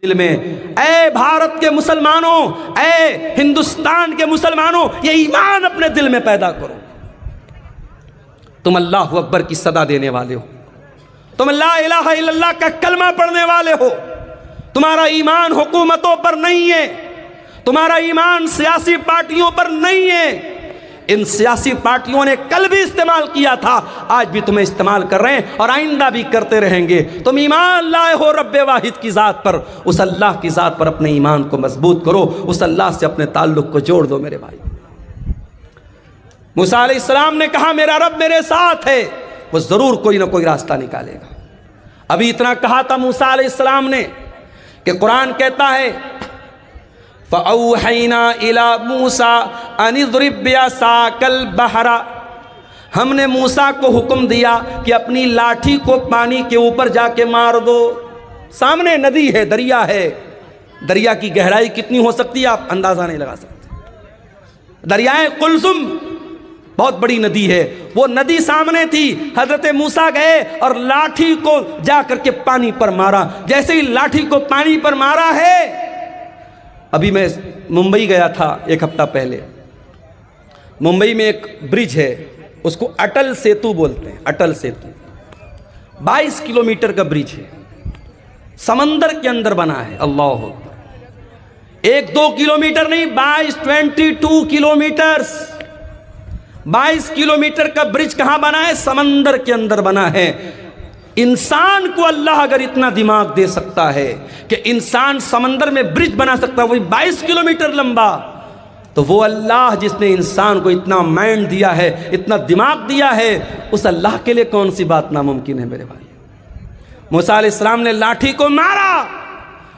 دل میں، اے بھارت کے مسلمانوں، اے ہندوستان کے مسلمانوں، یہ ایمان اپنے دل میں پیدا کرو۔ تم اللہ اکبر کی صدا دینے والے ہو، تم لا الہ الا اللہ کا کلمہ پڑھنے والے ہو، تمہارا ایمان حکومتوں پر نہیں ہے، تمہارا ایمان سیاسی پارٹیوں پر نہیں ہے۔ ان سیاسی پارٹیوں نے کل بھی استعمال کیا تھا، آج بھی تمہیں استعمال کر رہے ہیں اور آئندہ بھی کرتے رہیں گے۔ تم ایمان لائے ہو رب واحد کی ذات پر، اس اللہ کی ذات پر اپنے ایمان کو مضبوط کرو، اس اللہ سے اپنے تعلق کو جوڑ دو میرے بھائی۔ موسیٰ علیہ السلام نے کہا میرا رب میرے ساتھ ہے، وہ ضرور کوئی نہ کوئی راستہ نکالے گا۔ ابھی اتنا کہا تھا موسیٰ علیہ السلام نے کہ قرآن کہتا ہے فَأَوْحَيْنَا إِلَى مُوسَىٰ أَنِ اضْرِب بِّعَصَاكَ الْبَحْرَ، ہم نے موسیٰ کو حکم دیا کہ اپنی لاٹھی کو پانی کے اوپر جا کے مار دو۔ سامنے ندی ہے، دریا ہے، دریا کی گہرائی کتنی ہو سکتی ہے آپ اندازہ نہیں لگا سکتے۔ دریائے قلزم بہت بڑی ندی ہے، وہ ندی سامنے تھی، حضرت موسیٰ گئے اور لاٹھی کو جا کر کے پانی پر مارا۔ جیسے ہی لاٹھی کو پانی پر مارا ہے، ابھی میں ممبئی گیا تھا ایک ہفتہ پہلے، ممبئی میں ایک برج ہے، اس کو اٹل سیتو بولتے ہیں، اٹل سیتو 22 کلومیٹر کا برج ہے، سمندر کے اندر بنا ہے۔ اللہ اکبر، 1-2 کلومیٹر نہیں، 22 کلومیٹرز، 22 کلومیٹر کا برج کہاں بنا ہے؟ سمندر کے اندر بنا ہے۔ انسان کو اللہ اگر اتنا دماغ دے سکتا ہے کہ انسان سمندر میں برج بنا سکتا ہے، وہی 22 کلومیٹر لمبا، تو وہ اللہ جس نے انسان کو اتنا مائنڈ دیا ہے، اتنا دماغ دیا ہے، اس اللہ کے لیے کون سی بات ناممکن ہے میرے بھائی؟ موسیٰ علیہ السلام نے لاٹھی کو مارا،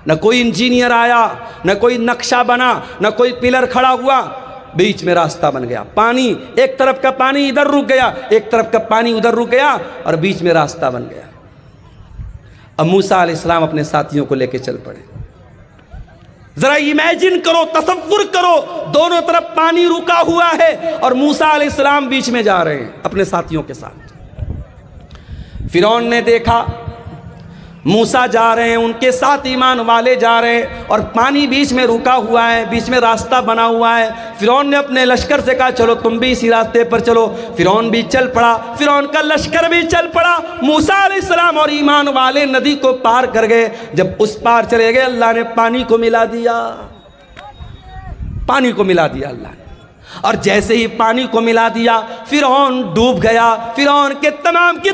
نہ کوئی انجینئر آیا، نہ کوئی نقشہ بنا، نہ کوئی پلر کھڑا ہوا، بیچ میں راستہ بن گیا۔ پانی، ایک طرف کا پانی ادھر رک گیا، ایک طرف کا پانی ادھر رک گیا، اور بیچ میں راستہ بن گیا۔ اب موسیٰ علیہ السلام اپنے ساتھیوں کو لے کے چل پڑے۔ ذرا امیجن کرو، تصور کرو، دونوں طرف پانی رکا ہوا ہے اور موسیٰ علیہ السلام بیچ میں جا رہے ہیں اپنے ساتھیوں کے ساتھ۔ فرعون نے دیکھا موسیٰ جا رہے ہیں، ان کے ساتھ ایمان والے جا رہے ہیں، اور پانی بیچ میں رکا ہوا ہے، بیچ میں راستہ بنا ہوا ہے۔ فرعون نے اپنے لشکر سے کہا چلو تم بھی اسی راستے پر چلو۔ فرعون بھی چل پڑا، فرعون کا لشکر بھی چل پڑا۔ موسیٰ علیہ السلام اور ایمان والے ندی کو پار کر گئے۔ جب اس پار چلے گئے، اللہ نے پانی کو ملا دیا، پانی کو ملا دیا اللہ نے، اور جیسے ہی پانی کو ملا دیا فرعون ڈوب گیا، فرعون کے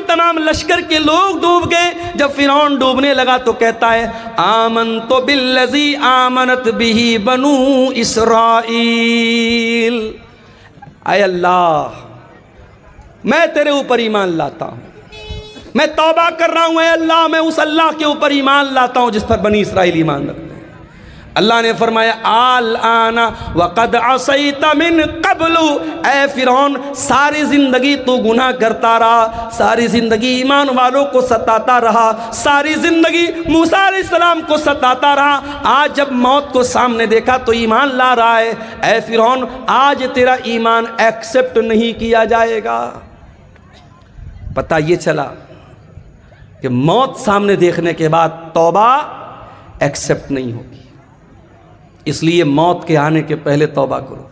تمام لشکر کے لوگ ڈوب گئے۔ جب فرعون ڈوبنے لگا تو کہتا ہے آمنت بالذی آمنت بہ بنو اسرائیل، اے اللہ میں تیرے اوپر ایمان لاتا ہوں، میں توبہ کر رہا ہوں، اے اللہ میں اس اللہ کے اوپر ایمان لاتا ہوں جس پر بنی اسرائیل ایمان رکھتے ہیں۔ اللہ نے فرمایا الآن وقد عصیت من قبل، اے فرعون ساری زندگی تو گناہ کرتا رہا، ساری زندگی ایمان والوں کو ستاتا رہا، ساری زندگی موسیٰ علیہ السلام کو ستاتا رہا، آج جب موت کو سامنے دیکھا تو ایمان لا رہا ہے۔ اے فرعون آج تیرا ایمان ایکسپٹ نہیں کیا جائے گا۔ پتہ یہ چلا کہ موت سامنے دیکھنے کے بعد توبہ ایکسپٹ نہیں ہوگی، اس لیے موت کے آنے کے پہلے توبہ کرو۔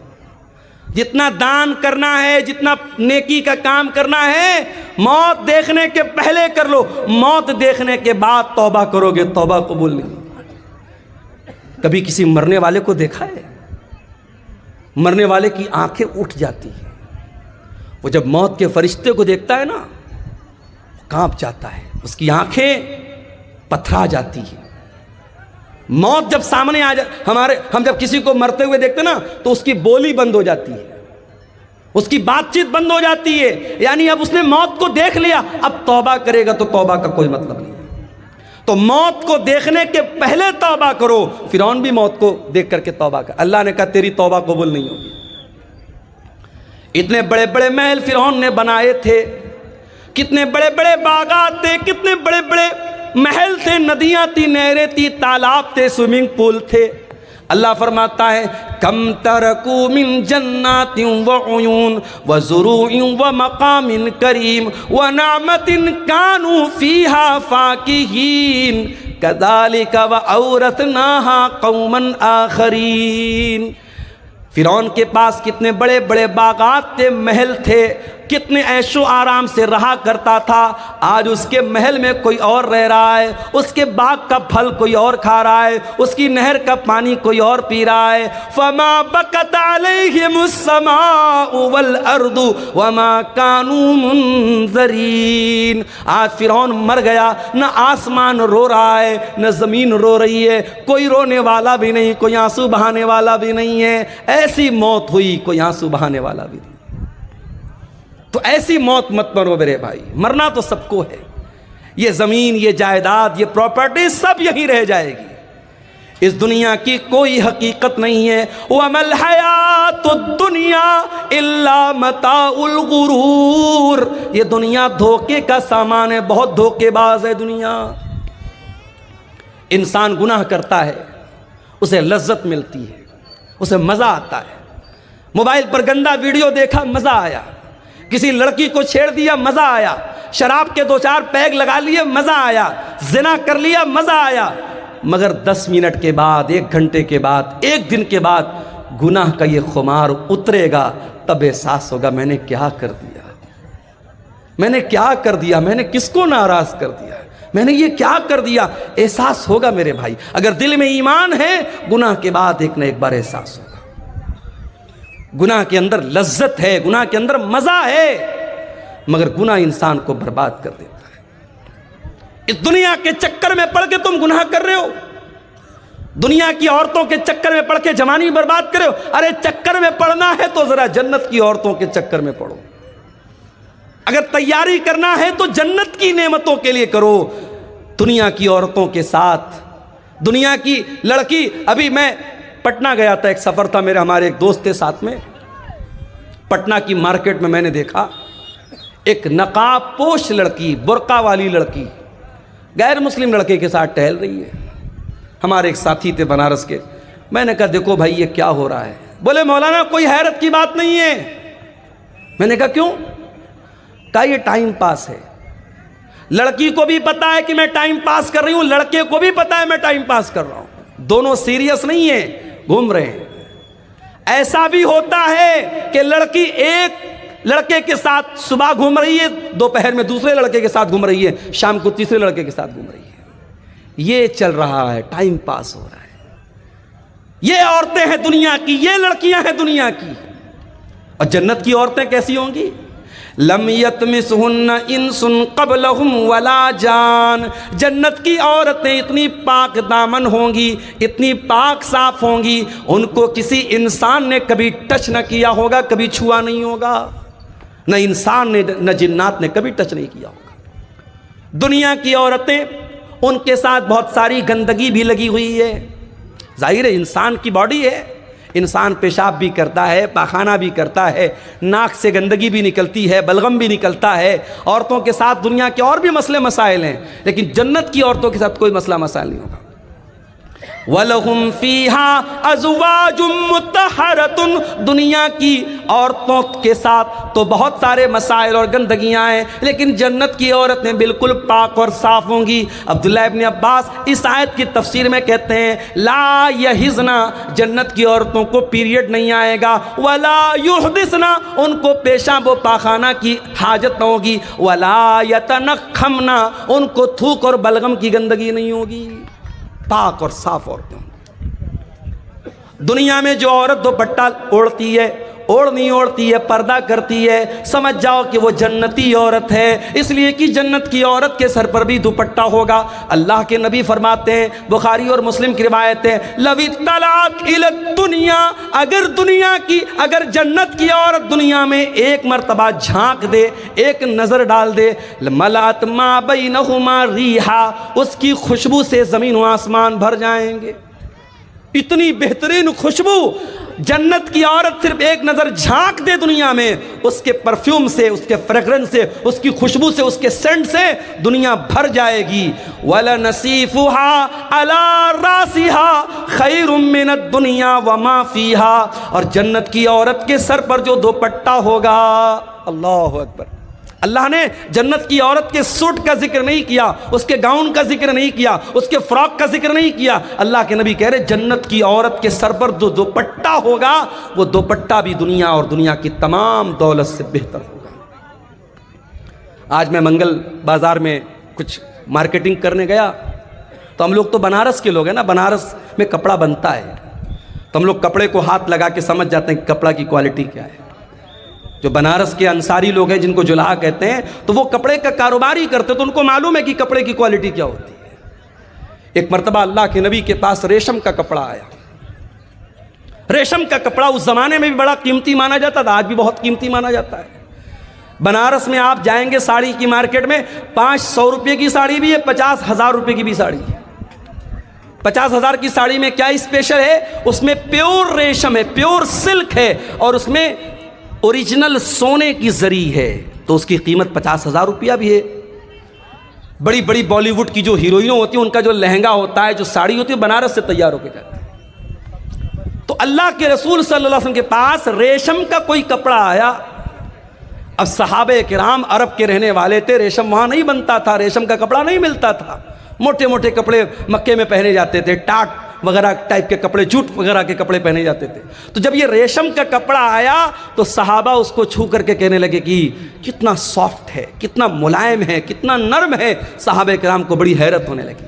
جتنا دان کرنا ہے، جتنا نیکی کا کام کرنا ہے، موت دیکھنے کے پہلے کر لو، موت دیکھنے کے بعد توبہ کرو گے توبہ قبول نہیں۔ کبھی کسی مرنے والے کو دیکھا ہے؟ مرنے والے کی آنکھیں اٹھ جاتی ہیں، وہ جب موت کے فرشتے کو دیکھتا ہے نا کانپ جاتا ہے، اس کی آنکھیں پتھرا جاتی ہیں۔ موت جب سامنے آ جائے، ہم جب کسی کو مرتے ہوئے دیکھتے نا تو اس کی بولی بند ہو جاتی ہے، اس کی بات چیت بند ہو جاتی ہے، یعنی اب اس نے موت کو دیکھ لیا، اب توبہ کرے گا تو توبہ کا کوئی مطلب نہیں۔ تو موت کو دیکھنے کے پہلے توبہ کرو۔ فرعون بھی موت کو دیکھ کر کے توبہ کر، اللہ نے کہا تیری توبہ قبول نہیں ہوگی۔ اتنے بڑے بڑے محل فرعون نے بنائے تھے، کتنے بڑے بڑے باغات تھے، کتنے بڑے بڑے محل تھے، ندیاں تھی، نہریں تھی، تالاب تھے، سوئمنگ پول تھے۔ اللہ فرماتا ہے کم ترکو من جنات وعیون وزروع ومقام کریم ونعمت کانوا فیہا فاکہین، کذالک وأورثناہا قوما آخرین۔ فرعون کے پاس کتنے بڑے بڑے باغات تھے، محل تھے، کتنے عیش و آرام سے رہا کرتا تھا۔ آج اس کے محل میں کوئی اور رہ رہا ہے، اس کے باغ کا پھل کوئی اور کھا رہا ہے، اس کی نہر کا پانی کوئی اور پی رہا ہے۔ فما بکت علیہم السماء والارض وما كانوا منذرین۔ آج فرعون مر گیا، نہ آسمان رو رہا ہے نہ زمین رو رہی ہے، کوئی رونے والا بھی نہیں، کوئی آنسو بہانے والا بھی نہیں ہے۔ ایسی موت ہوئی، کوئی آنسو بہانے والا بھی نہیں۔ تو ایسی موت مت مرو میرے بھائی، مرنا تو سب کو ہے۔ یہ زمین، یہ جائیداد، یہ پراپرٹی سب یہیں رہ جائے گی۔ اس دنیا کی کوئی حقیقت نہیں ہے۔ وَمَا الْحَيَاةُ الدُّنْيَا إِلَّا مَتَاعُ الْغُرُورِ۔ یہ دنیا دھوکے کا سامان ہے، بہت دھوکے باز ہے دنیا۔ انسان گناہ کرتا ہے، اسے لذت ملتی ہے، اسے مزہ آتا ہے۔ موبائل پر گندا ویڈیو دیکھا، مزہ آیا۔ کسی لڑکی کو چھیڑ دیا، مزہ آیا۔ شراب کے 2-4 پیگ لگا لیے، مزہ آیا۔ زنا کر لیا، مزہ آیا۔ مگر 10 منٹ کے بعد، 1 گھنٹے کے بعد، 1 دن کے بعد گناہ کا یہ خمار اترے گا، تب احساس ہوگا میں نے کیا کر دیا، میں نے کیا کر دیا، میں نے کس کو ناراض کر دیا، میں نے یہ کیا کر دیا۔ احساس ہوگا میرے بھائی۔ اگر دل میں ایمان ہے، گناہ کے بعد ایک نہ ایک بار احساس ہوگا۔ گناہ کے اندر لذت ہے، گناہ کے اندر مزہ ہے، مگر گناہ انسان کو برباد کر دیتا ہے۔ اس دنیا کے چکر میں پڑ کے تم گناہ کر رہے ہو، دنیا کی عورتوں کے چکر میں پڑ کے جوانی برباد کر رہے ہو۔ ارے چکر میں پڑنا ہے تو ذرا جنت کی عورتوں کے چکر میں پڑو۔ اگر تیاری کرنا ہے تو جنت کی نعمتوں کے لیے کرو، دنیا کی عورتوں کے ساتھ، دنیا کی لڑکی۔ ابھی میں پٹنہ گیا تھا، ایک سفر تھا میرے، ہمارے ایک دوست تھے ساتھ میں۔ پٹنہ کی مارکیٹ میں نے دیکھا ایک نقاب پوش لڑکی، برقع والی لڑکی غیر مسلم لڑکے کے ساتھ ٹہل رہی ہے۔ ہمارے ایک ساتھی تھے بنارس کے، میں نے کہا دیکھو بھائی یہ کیا ہو رہا ہے؟ بولے مولانا کوئی حیرت کی بات نہیں ہے۔ میں نے کہا کیوں؟ کہا یہ ٹائم پاس ہے۔ لڑکی کو بھی پتا ہے کہ میں ٹائم پاس کر رہی ہوں، لڑکے کو بھی پتا ہے میں ٹائم پاس کر رہا ہوں، دونوں سیریس نہیں ہیں، گھوم رہے ہیں۔ ایسا بھی ہوتا ہے کہ لڑکی ایک لڑکے کے ساتھ صبح گھوم رہی ہے، دوپہر میں دوسرے لڑکے کے ساتھ گھوم رہی ہے، شام کو تیسرے لڑکے کے ساتھ گھوم رہی ہے۔ یہ چل رہا ہے، ٹائم پاس ہو رہا ہے۔ یہ عورتیں ہیں دنیا کی، یہ لڑکیاں ہیں دنیا کی۔ اور جنت کی عورتیں کیسی ہوں گی؟ لم یطمثہن انس قبلہم ولا جان۔ جنت کی عورتیں اتنی پاک دامن ہوں گی، اتنی پاک صاف ہوں گی، ان کو کسی انسان نے کبھی ٹچ نہ کیا ہوگا، کبھی چھوا نہیں ہوگا، نہ انسان نے نہ جنات نے کبھی ٹچ نہیں کیا ہوگا۔ دنیا کی عورتیں، ان کے ساتھ بہت ساری گندگی بھی لگی ہوئی ہے۔ ظاہر ہے انسان کی باڈی ہے، انسان پیشاب بھی کرتا ہے، پاخانہ بھی کرتا ہے، ناک سے گندگی بھی نکلتی ہے، بلغم بھی نکلتا ہے۔ عورتوں کے ساتھ دنیا کے اور بھی مسئلے مسائل ہیں، لیکن جنت کی عورتوں کے ساتھ کوئی مسئلہ مسائل نہیں ہوگا۔ وَلَهُمْ فِيهَا أَزْوَاجٌ مُطَهَّرَةٌ۔ دنیا کی عورتوں کے ساتھ تو بہت سارے مسائل اور گندگیاں ہیں، لیکن جنت کی عورتیں بالکل پاک اور صاف ہوں گی۔ عبداللہ ابن عباس اس آیت کی تفسیر میں کہتے ہیں لا یحزنا، جنت کی عورتوں کو پیریڈ نہیں آئے گا، ولا یحدثنا، ان کو پیشاب و پاخانہ کی حاجت نہ ہوگی، ولا یتنخمنا، ان کو تھوک اور بلغم کی گندگی نہیں ہوگی، پاک اور صاف عورتیں ہوں۔ دنیا میں جو عورت دوپٹہ اوڑھتی ہے، اوڑھنی اوڑھتی ہے، پردہ کرتی ہے، سمجھ جاؤ کہ وہ جنتی عورت ہے، اس لیے کہ جنت کی عورت کے سر پر بھی دوپٹہ ہوگا۔ اللہ کے نبی فرماتے ہیں، بخاری اور مسلم کی روایت ہے، لَوِ اطَّلَعَتْ إِلَى الدُّنْيَا، اگر جنت کی عورت دنیا میں ایک مرتبہ جھانک دے، ایک نظر ڈال دے، مَلَأَتْ مَا بَيْنَهُمَا رِيحًا، اس کی خوشبو سے زمین و آسمان بھر جائیں گے۔ اتنی بہترین خوشبو، جنت کی عورت صرف ایک نظر جھانک دے دنیا میں، اس کے پرفیوم سے، اس کے فریگرنس سے، اس کی خوشبو سے، اس کے سینٹ سے دنیا بھر جائے گی۔ وَلَنَصِيفُهَا عَلَى رَاسِهَا خَيْرٌ مِّنَ الدُّنْيَا وَمَا فِيهَا، اور جنت کی عورت کے سر پر جو دوپٹہ ہوگا، اللہ اکبر، اللہ نے جنت کی عورت کے سوٹ کا ذکر نہیں کیا، اس کے گاؤن کا ذکر نہیں کیا، اس کے فراک کا ذکر نہیں کیا۔ اللہ کے نبی کہہ رہے جنت کی عورت کے سر پر جو دوپٹہ ہوگا وہ دوپٹہ بھی دنیا اور دنیا کی تمام دولت سے بہتر ہوگا۔ آج میں منگل بازار میں کچھ مارکیٹنگ کرنے گیا تو ہم لوگ تو بنارس کے لوگ ہیں نا، بنارس میں کپڑا بنتا ہے تو ہم لوگ کپڑے کو ہاتھ لگا کے سمجھ جاتے ہیں کہ کپڑا کی کوالٹی کیا ہے۔ جو بنارس کے انصاری لوگ ہیں جن کو جلہا کہتے ہیں تو وہ کپڑے کا کاروبار ہی کرتے تو ان کو معلوم ہے کہ کپڑے کی کوالٹی کیا ہوتی ہے۔ ایک مرتبہ اللہ کے نبی کے پاس ریشم کا کپڑا آیا۔ ریشم کا کپڑا اس زمانے میں بھی بڑا قیمتی مانا جاتا تھا، آج بھی بہت قیمتی مانا جاتا ہے۔ بنارس میں آپ جائیں گے ساڑی کی مارکیٹ میں 500 روپے کی ساڑی بھی ہے، 50,000 روپے کی بھی ساڑی ہے۔ 50,000 کی ساڑی میں کیا اسپیشل ہے؟ اس میں پیور ریشم ہے، پیور سلک ہے اور اس میں اوریجنل سونے کی زری ہے تو اس کی قیمت 50,000 روپیہ بھی ہے۔ بڑی بڑی بالی ووڈ کی جو ہیروئنوں ہوتی ہیں ان کا جو لہنگا ہوتا ہے، جو ساڑی ہوتی ہے، بنارس سے تیار ہو کے جاتی ہے۔ تو اللہ کے رسول صلی اللہ علیہ وسلم کے پاس ریشم کا کوئی کپڑا آیا۔ اب صحابہ کرام عرب کے رہنے والے تھے، ریشم وہاں نہیں بنتا تھا، ریشم کا کپڑا نہیں ملتا تھا، موٹے موٹے کپڑے مکے میں پہنے جاتے تھے، ٹاٹ وغیرہ ٹائپ کے کپڑے، جوٹ وغیرہ کے کپڑے پہنے جاتے تھے۔ تو جب یہ ریشم کا کپڑا آیا تو صحابہ اس کو چھو کر کے کہنے لگے کہ کتنا سافٹ ہے، کتنا ملائم ہے، کتنا نرم ہے۔ صحابہ کرام کو بڑی حیرت ہونے لگی۔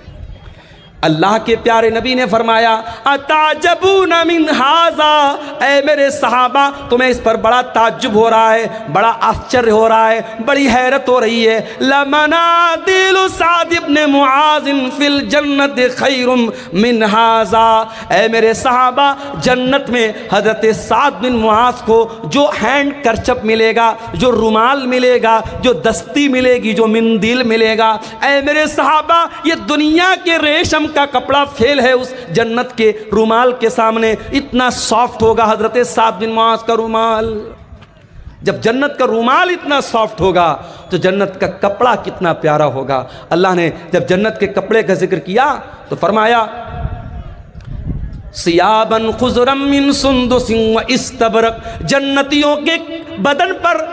اللہ کے پیارے نبی نے فرمایا اتعجبون من ھذا، اے میرے صحابہ تمہیں اس پر بڑا تعجب ہو رہا ہے، بڑا آشچر ہو رہا ہے، بڑی حیرت ہو رہی ہے۔ لمنادل سعد بن معاذ فی الجنت خیر من ھذا، اے میرے صحابہ جنت میں حضرت سعد بن معاذ کو جو ہینڈ کرچپ ملے گا، جو رومال ملے گا، جو دستی ملے گی، جو مندیل ملے گا، اے میرے صحابہ یہ دنیا کے ریشم کا کپڑا فیل ہے اس جنت کے رومال کے سامنے۔ اتنا سافٹ ہوگا حضرت سعد بن معاذ کا رومال۔ جب جنت کا رومال اتنا سافٹ ہوگا تو جنت کا کپڑا کتنا پیارا ہوگا۔ اللہ نے جب جنت کے کپڑے کا ذکر کیا تو فرمایا ثیابا خضرا من سندس واستبرق، جنتیوں کے بدن پر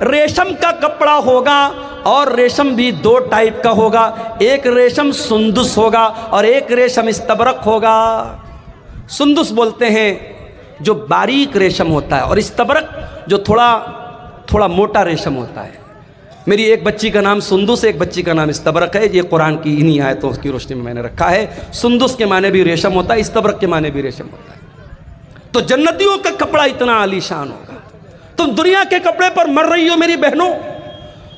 ریشم کا کپڑا ہوگا اور ریشم بھی دو ٹائپ کا ہوگا، ایک ریشم سندس ہوگا اور ایک ریشم استبرق ہوگا۔ سندس بولتے ہیں جو باریک ریشم ہوتا ہے اور استبرق جو تھوڑا موٹا ریشم ہوتا ہے۔ میری ایک بچی کا نام سندس ہے، ایک بچی کا نام استبرق ہے، یہ قرآن کی انہی آیتوں کی روشنی میں میں نے رکھا ہے۔ سندس کے معنی بھی ریشم ہوتا ہے، استبرق کے معنی بھی ریشم ہوتا ہے۔ تو جنتیوں کا کپڑا اتنا عالی شان ہوگا۔ تم دنیا کے کپڑے پر مر رہی ہو میری بہنوں،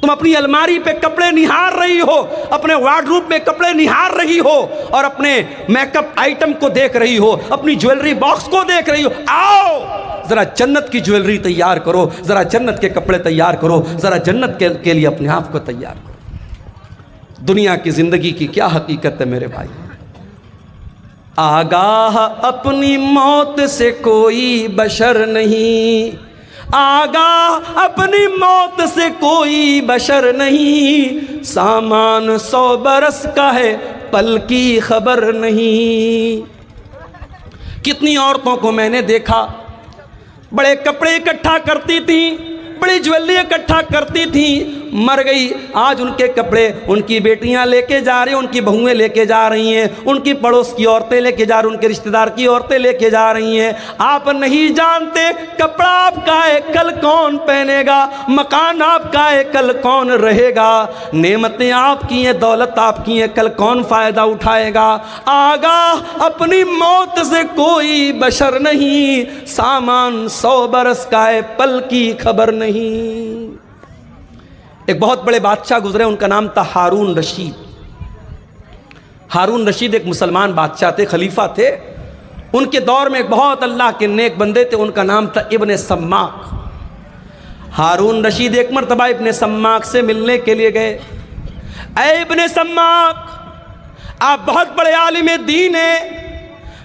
تم اپنی الماری پہ کپڑے نہار رہی ہو، اپنے وارڈروب میں کپڑے نہار رہی ہو اور اپنے میک اپ آئٹم کو دیکھ رہی ہو، اپنی جویلری باکس کو دیکھ رہی ہو۔ آؤ ذرا جنت کی جویلری تیار کرو، ذرا جنت کے کپڑے تیار کرو، ذرا جنت کے لیے اپنے آپ کو تیار کرو۔ دنیا کی زندگی کی کیا حقیقت ہے میرے بھائی؟ آگاہ اپنی موت سے کوئی بشر نہیں، آگاہ اپنی موت سے کوئی بشر نہیں، سامان 100 برس کا ہے پل کی خبر نہیں۔ کتنی عورتوں کو میں نے دیکھا بڑے کپڑے اکٹھا کرتی تھیں، بڑی جویلری اکٹھا کرتی تھیں، مر گئی۔ آج ان کے کپڑے ان کی بیٹیاں لے کے جا رہی ہیں، ان کی بہویں لے کے جا رہی ہیں، ان کی پڑوس کی عورتیں لے کے جا رہی ہیں، ان کے رشتہ دار کی عورتیں لے کے جا رہی ہیں۔ آپ نہیں جانتے کپڑا آپ کا ہے کل کون پہنے گا، مکان آپ کا ہے کل کون رہے گا، نعمتیں آپ کی ہیں، دولت آپ کی ہیں، کل کون فائدہ اٹھائے گا۔ آگاہ اپنی موت سے کوئی بشر نہیں، سامان 100 برس کا ہے پل کی خبر نہیں۔ ایک بہت بڑے بادشاہ گزرے، ان کا نام تھا ہارون رشید۔ ہارون رشید ایک مسلمان بادشاہ تھے، خلیفہ تھے۔ ان کے دور میں ایک بہت اللہ کے نیک بندے تھے، ان کا نام تھا ابن سماک۔ ہارون رشید ایک مرتبہ ابن سماک سے ملنے کے لیے گئے۔ اے ابن سماک، آپ بہت بڑے عالم دین ہیں،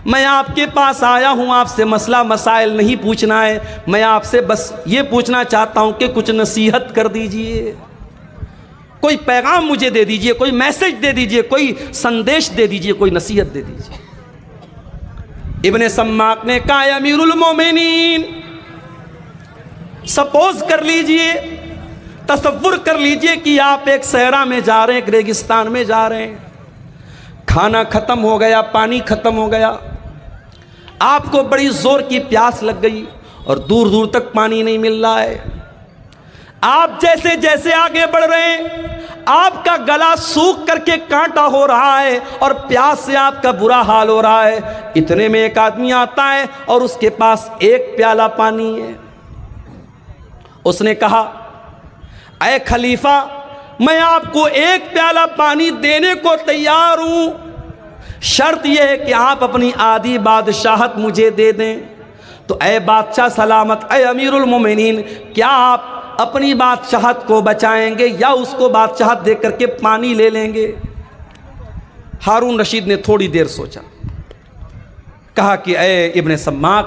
میں آپ کے پاس آیا ہوں، آپ سے مسئلہ مسائل نہیں پوچھنا ہے، میں آپ سے بس یہ پوچھنا چاہتا ہوں کہ کچھ نصیحت کر دیجئے، کوئی پیغام مجھے دے دیجئے، کوئی میسج دے دیجئے، کوئی سندیش دے دیجئے، کوئی نصیحت دے دیجئے۔ ابن سماک نے کہا اے امیر المومنین، سپوز کر لیجئے تصور کر لیجئے کہ آپ ایک صحرا میں جا رہے ہیں، ایک ریگستان میں جا رہے ہیں، کھانا ختم ہو گیا، پانی ختم ہو گیا، آپ کو بڑی زور کی پیاس لگ گئی اور دور دور تک پانی نہیں مل رہا ہے۔ آپ جیسے جیسے آگے بڑھ رہے ہیں آپ کا گلا سوکھ کر کے کانٹا ہو رہا ہے اور پیاس سے آپ کا برا حال ہو رہا ہے۔ اتنے میں ایک آدمی آتا ہے اور اس کے پاس ایک پیالہ پانی ہے۔ اس نے کہا، اے خلیفہ، میں آپ کو ایک پیالہ پانی دینے کو تیار ہوں، شرط یہ ہے کہ آپ اپنی آدھی بادشاہت مجھے دے دیں۔ تو اے بادشاہ سلامت، اے امیر المومنین، کیا آپ اپنی بادشاہت کو بچائیں گے یا اس کو بادشاہت دے کر کے پانی لے لیں گے؟ ہارون رشید نے تھوڑی دیر سوچا، کہا کہ اے ابن سماک،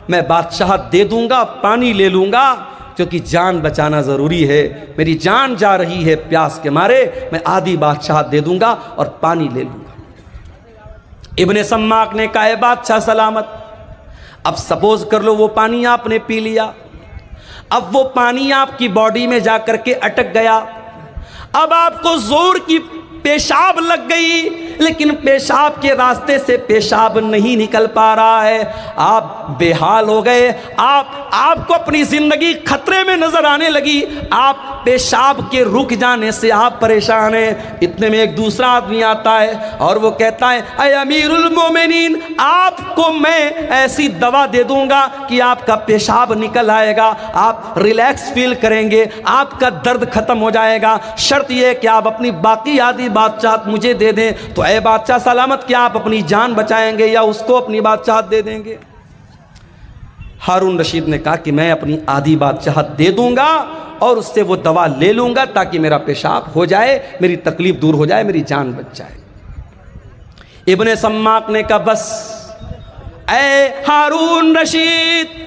میں بادشاہت دے دوں گا، پانی لے لوں گا، کیونکہ جان بچانا ضروری ہے، میری جان جا رہی ہے پیاس کے مارے، میں آدھی بادشاہت دے دوں گا اور پانی لے لوں گا۔ ابن سماک نے کہا، اے بادشاہ سلامت، اب سپوز کر لو وہ پانی آپ نے پی لیا، اب وہ پانی آپ کی باڈی میں جا کر کے اٹک گیا، اب آپ کو زور کی پیشاب لگ گئی، لیکن پیشاب کے راستے سے پیشاب نہیں نکل پا رہا ہے، آپ بے حال ہو گئے، آپ کو اپنی زندگی خطرے میں نظر آنے لگی، آپ پیشاب کے رک جانے سے آپ پریشان ہیں۔ اتنے میں ایک دوسرا آدمی آتا ہے اور وہ کہتا ہے، اے امیر المومنین، آپ کو میں ایسی دوا دے دوں گا کہ آپ کا پیشاب نکل آئے گا، آپ ریلیکس فیل کریں گے، آپ کا درد ختم ہو جائے گا، شرط یہ ہے کہ آپ اپنی باقی آدھی بادشاہت مجھے دے دیں۔ تو اے بادشاہ سلامت، کیا آپ اپنی جان بچائیں گے یا اس کو اپنی بادشاہت دے دیں گے؟ ہارون رشید نے کہا کہ میں اپنی آدھی بادشاہت دے دوں گا اور اس سے وہ دوا لے لوں گا تاکہ میرا پیشاب ہو جائے، میری تکلیف دور ہو جائے، میری جان بچ جائے۔ ابن سماک نے کہا، بس اے ہارون رشید،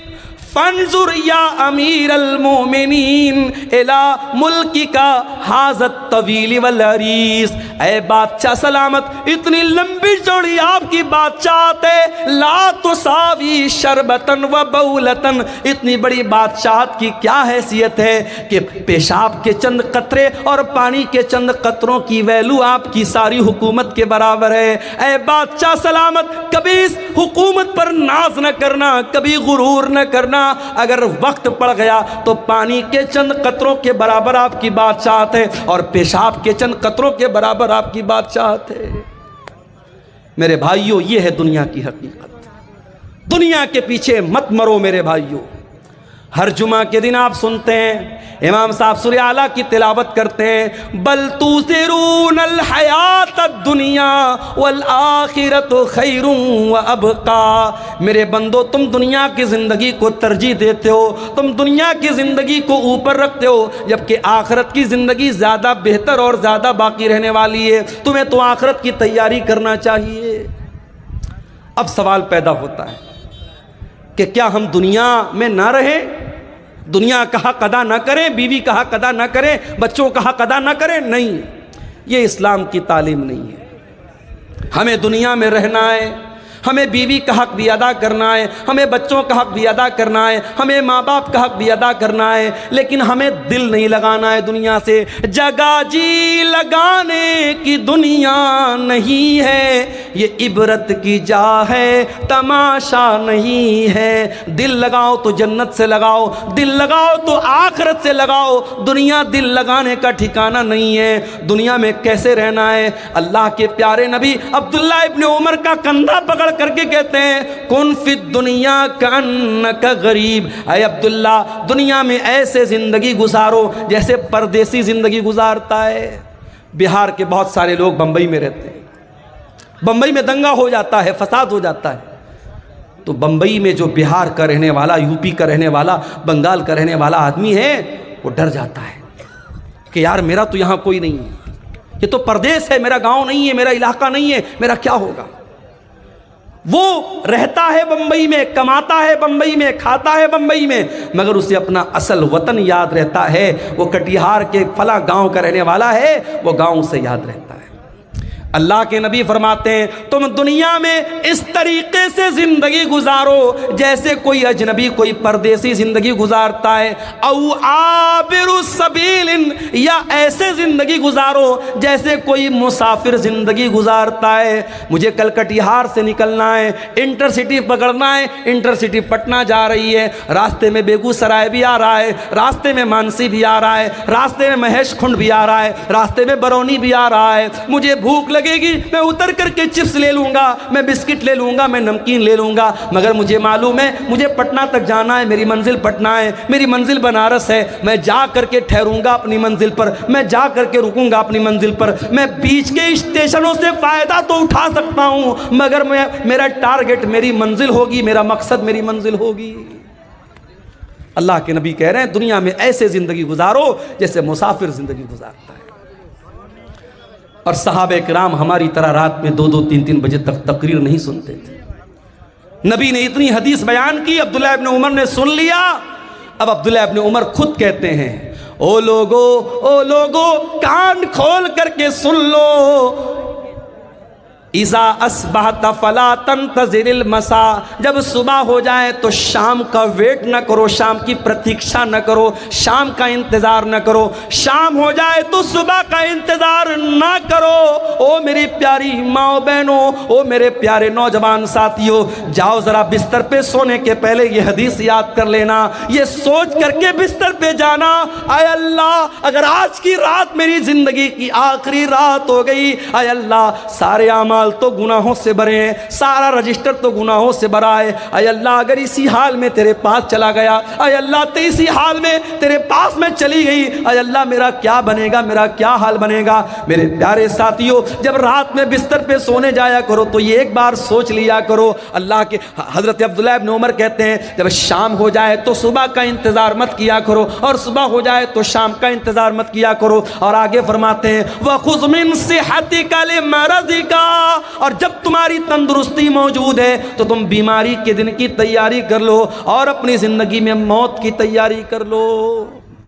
فانظر یا امیر المومنین الی ملکی کا حاضت طویل والعریض، اے بادشاہ سلامت، اتنی لمبی چوڑی آپ کی بادشاہت ہے، لا تساوی شربتن و بولتن، اتنی بڑی بادشاہت کی کیا حیثیت ہے کہ پیشاب کے چند قطرے اور پانی کے چند قطروں کی ویلو آپ کی ساری حکومت کے برابر ہے۔ اے بادشاہ سلامت، کبھی اس حکومت پر ناز نہ کرنا، کبھی غرور نہ کرنا، اگر وقت پڑ گیا تو پانی کے چند قطروں کے برابر آپ کی بادشاہت ہے اور پیشاب کے چند قطروں کے برابر آپ کی بادشاہت ہے۔ میرے بھائیوں، یہ ہے دنیا کی حقیقت، دنیا کے پیچھے مت مرو میرے بھائیوں۔ ہر جمعہ کے دن آپ سنتے ہیں امام صاحب سورہ اعلیٰ کی تلاوت کرتے ہیں، بل تؤثرون الحیات الدنیا والآخرۃ خیر وابقی، میرے بندو تم دنیا کی زندگی کو ترجیح دیتے ہو، تم دنیا کی زندگی کو اوپر رکھتے ہو، جبکہ آخرت کی زندگی زیادہ بہتر اور زیادہ باقی رہنے والی ہے، تمہیں تو آخرت کی تیاری کرنا چاہیے۔ اب سوال پیدا ہوتا ہے کہ کیا ہم دنیا میں نہ رہیں، دنیا کا حق ادا نہ کریں، بیوی کا حق ادا نہ کریں، بچوں کا حق ادا نہ کریں؟ نہیں، یہ اسلام کی تعلیم نہیں ہے۔ ہمیں دنیا میں رہنا ہے، ہمیں بیوی کا حق بھی ادا کرنا ہے، ہمیں بچوں کا حق بھی ادا کرنا ہے، ہمیں ماں باپ کا حق بھی ادا کرنا ہے، لیکن ہمیں دل نہیں لگانا ہے دنیا سے۔ جگہ جی لگانے کی دنیا نہیں ہے، یہ عبرت کی جا ہے، تماشا نہیں ہے۔ دل لگاؤ تو جنت سے لگاؤ، دل لگاؤ تو آخرت سے لگاؤ، دنیا دل لگانے کا ٹھکانہ نہیں ہے۔ دنیا میں کیسے رہنا ہے؟ اللہ کے پیارے نبی عبداللہ ابن عمر کا کندھا پکڑ کر کے کہتے ہیں، کن فی الدنیا کانک غریب، اے عبداللہ دنیا میں ایسے زندگی گزارو جیسے پردیسی زندگی گزارتا ہے۔ بہار کے بہت سارے لوگ بمبئی میں رہتے ہیں، بمبئی میں دنگا ہو جاتا ہے، فساد ہو جاتا ہے، تو بمبئی میں جو بہار کا رہنے والا، یو پی کا رہنے والا، بنگال کا رہنے والا آدمی ہے، وہ ڈر جاتا ہے کہ یار میرا تو یہاں کوئی نہیں ہے، یہ تو پردیس ہے، میرا گاؤں نہیں ہے، میرا علاقہ نہیں ہے، میرا کیا ہوگا؟ وہ رہتا ہے بمبئی میں، کماتا ہے بمبئی میں، کھاتا ہے بمبئی میں، مگر اسے اپنا اصل وطن یاد رہتا ہے، وہ کٹیہار کے فلاں گاؤں کا رہنے والا ہے، وہ گاؤں سے یاد رہتا ہے۔ اللہ کے نبی فرماتے ہیں تم دنیا میں اس طریقے سے زندگی گزارو جیسے کوئی اجنبی کوئی پردیسی زندگی گزارتا ہے، او عابر السبیل، یا ایسے زندگی گزارو جیسے کوئی مسافر زندگی گزارتا ہے۔ مجھے کل کٹیہار سے نکلنا ہے، انٹر سٹی پکڑنا ہے، انٹر سٹی پٹنہ جا رہی ہے، راستے میں بیگو سرائے بھی آ رہا ہے، راستے میں مانسی بھی آ رہا ہے، راستے میں مہیش کھنڈ بھی آ رہا ہے، راستے میں برونی بھی آ رہا ہے۔ مجھے بھوک لگے گی، میں اتر کر کے چپس لے لوں گا، میں بسکٹ لے لوں گا، میں نمکین لے لوں گا، مگر مجھے معلوم ہے مجھے پٹنہ تک جانا ہے، میری منزل پٹنہ ہے، میری منزل بنارس ہے، میں جا کر کے ٹھہروں گا اپنی منزل پر، میں جا کر کے رکوں گا اپنی منزل پر، میں بیچ کے اسٹیشنوں سے فائدہ تو اٹھا سکتا ہوں مگر میرا ٹارگٹ میری منزل ہوگی، میرا مقصد میری منزل ہوگی۔ اللہ کے نبی کہہ رہے ہیں دنیا میں ایسے زندگی گزارو جیسے مسافر زندگی گزارتا ہے۔ اور صحابہ کرام ہماری طرح رات میں 2-2 3-3 بجے تک تقریر نہیں سنتے تھے۔ نبی نے اتنی حدیث بیان کی، عبداللہ ابن عمر نے سن لیا۔ اب عبداللہ ابن عمر خود کہتے ہیں او لوگو کان کھول کر کے سن لو، اذا اصبحت فلا تنتظر المساء، جب صبح ہو جائے تو شام کا ویٹ نہ کرو، شام کی پرتیکشا نہ کرو، شام کا انتظار نہ کرو، شام ہو جائے تو صبح کا انتظار نہ کرو۔ او میری پیاری ماں بہنوں، او میرے پیارے نوجوان ساتھیوں، جاؤ ذرا بستر پہ سونے کے پہلے یہ حدیث یاد کر لینا، یہ سوچ کر کے بستر پہ جانا، اے اللہ اگر آج کی رات میری زندگی کی آخری رات ہو گئی، اے اللہ سارے اعمال تو گناہوں سے بھرے ہیں، سارا رجسٹر تو گناہوں سے بھرا ہے، اے اللہ اگر اسی حال میں تیرے پاس چلا گیا، اے اللہ اسی حال میں تیرے پاس میں چلی گئی، اے اللہ میرا کیا بنے گا، میرا کیا حال بنے گا۔ میرے پیارے ساتھیوں، جب رات میں بستر پہ سونے جایا کرو تو یہ ایک بار سوچ لیا کرو، اللہ کے حضرت عبداللہ ابن عمر کہتے ہیں جب شام ہو جائے تو صبح کا انتظار مت کیا کرو، اور صبح ہو جائے تو شام کا انتظار مت کیا کرو۔ اور آگے فرماتے ہیں وَخُذْ مِنْ صِحَّتِكَ لِمَرَضِكَ، اور جب تمہاری تندرستی موجود ہے تو تم بیماری کے دن کی تیاری کر لو، اور اپنی زندگی میں موت کی تیاری کر لو۔